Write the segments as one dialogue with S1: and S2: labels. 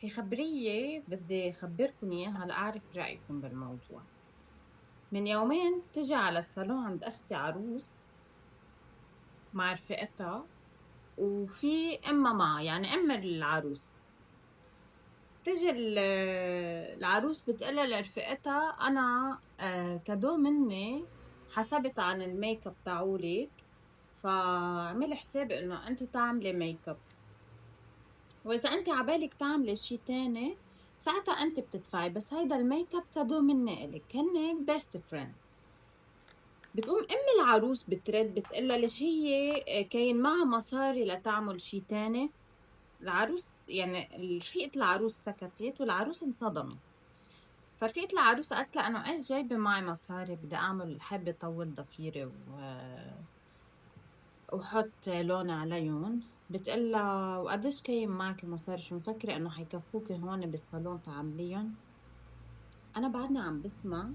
S1: في خبرية بدي خبركن إياها لأعرف رأيكم بالموضوع. من يومين تجي على الصالون عند أختي عروس مع رفقتها، وفي أمها معها، يعني أم العروس. تجي العروس بتقلها لرفقتها: أنا كادو مني حسبت عن الميك اب تاعولك، فاعملي حسابي إنه أنت تعملي ميك اب، وإذا أنت عبالك تعملي شي تاني ساعتها أنت بتدفعي، بس هيدا الميك اب كادو مني إلك، هن بيست فريند. بتقوم أم العروس بترد بتقلها ليش هي كاين معها مصاري لتعمل شي تاني. العروس يعني رفيقة العروس سكتت والعروس انصدمت. فرفيقة العروس قالت لها: أنا إيش جايبة معي مصاري، بدي أعمل، حابة طول ضفيري وحط لون عليهم. بتقلها: وقديش كاين معك مصاري، شو مفكرة انه حيكفوكي هون بالصالون تعمليهم؟ انا بعدني عم بسمع،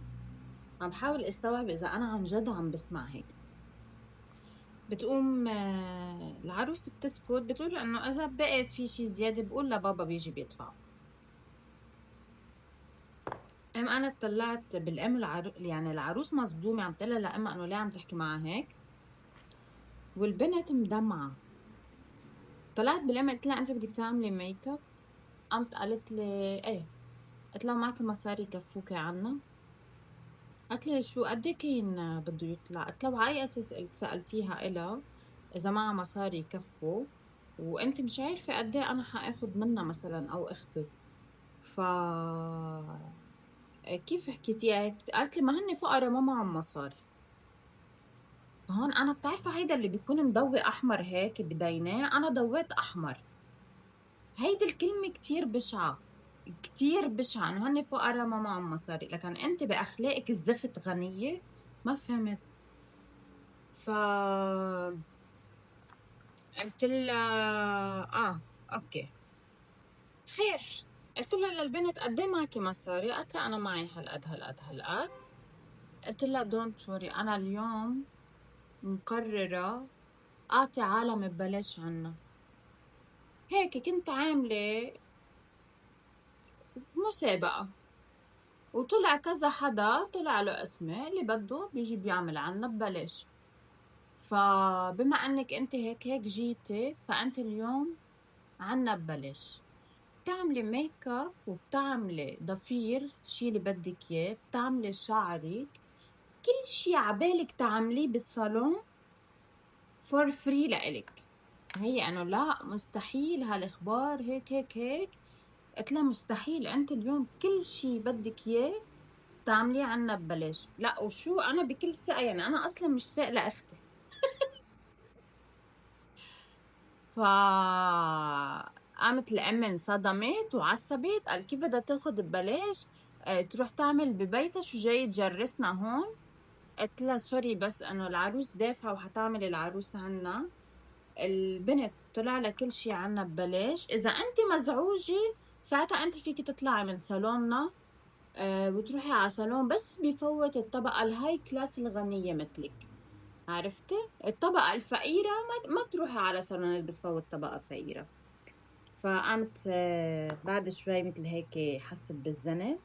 S1: عم حاول استوعب اذا انا عن جد عم بسمع هيك. بتقوم العروس بتسكت، بتقول انه اذا بقى في شي زيادة بقول لبابا بيجي بيدفع. انا طلعت بالام يعني العروس مصدومة، عم تقلها لأمها انه ليه عم تحكي معها هيك، والبنت مدمعة. طلعت بالام قلت لها: انت بدك تعملي ميك اب؟ قامت قالت لي: ايه. قلت لها: معك مصاري يكفوكي عنا؟ قالت لي: شو قد ايه كاين بده يطلع؟ قلت لها: وعلى اي اساس سالتيها الها اذا معها مصاري يكفوا وانت مش عارفه قد ايه انا حاخد منها مثلا او اختي؟ ف كيف حكيتيها هيك؟ قالت لي: ما هن فقراء ما معهم مصاري. فهون انا بتعرفي هيدا اللي بيكون مضوي احمر هيك بديناه، انا ضويت احمر. هيدي الكلمه كتير بشعه، كتير بشعه، انه هن فقراء ما معهم مصاري، لكن انت باخلاقك الزفت غنيه. ما فهمت. ف قلت لها: اوكي خير. قلت لها للبنت: قد ايه معك مصاري؟ قالت لي: انا معي هالقد هالقد هالقد. قلت لها: دونت وري، انا اليوم مقررة اعطي عالم ببلاش عنا. هيك كنت عاملة مسابقة، وطلع كذا حدا طلع له اسمه اللي بده بيجي بيعمل عنا ببلاش. فبما انك انت هيك هيك جيتي، فانت اليوم عنا ببلاش. بتعملي ميك اب وبتعملي ضفير شي اللي بدك اياه، بتعملي شعرك، كل شي عبالك تعمليه بالصالون فور فري لإلك. هي انه لا مستحيل هالاخبار هيك هيك هيك. قلت لها: مستحيل، انت اليوم كل شي بدك اياه تعمليه عنا ببلاش. لا وشو، انا بكل ثقة، يعني انا اصلا مش سائلة اختي. ف قامت الأم انصدمت وعصبت، قال: كيف بدها تاخد ببلاش؟ تروح تعمل ببيتها، شو جاي تجرسنا هون؟ قلت لها: سوري، بس انه العروس دافعة وحتعمل العروس عنا. البنت طلع لها كل شي عنا ببلاش. اذا انت مزعوجة ساعتها انت فيك تطلعي من صالوننا وتروحي على صالون بس بفوت الطبقة الهاي كلاس الغنية مثلك. عرفتي؟ الطبقة الفقيرة ما تروحي على صالون اللي بتفوت طبقة فقيرة. فقامت بعد شوي مثل هيك حست بالذنب.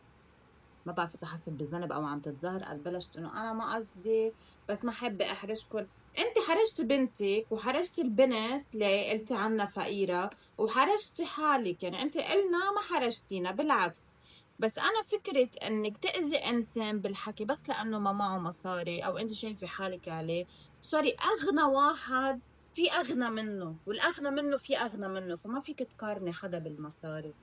S1: ما بعرف اذا حست بالذنب او عم تتظاهر، قال بلشت انه انا ما قصدي، بس ما حابه احرجكم. انت حرجتي بنتك وحرجتي البنت اللي قلتي عنها فقيره، وحرجتي حالك، يعني انت قلنا ما حرجتينا بالعكس. بس انا فكره انك تاذي انسان بالحكي بس لانه ما معه مصاري او انت شايفه حالك عليه. سوري، اغنى واحد في اغنى منه، والاغنى منه في اغنى منه، فما فيك تقارني حدا بالمصاري.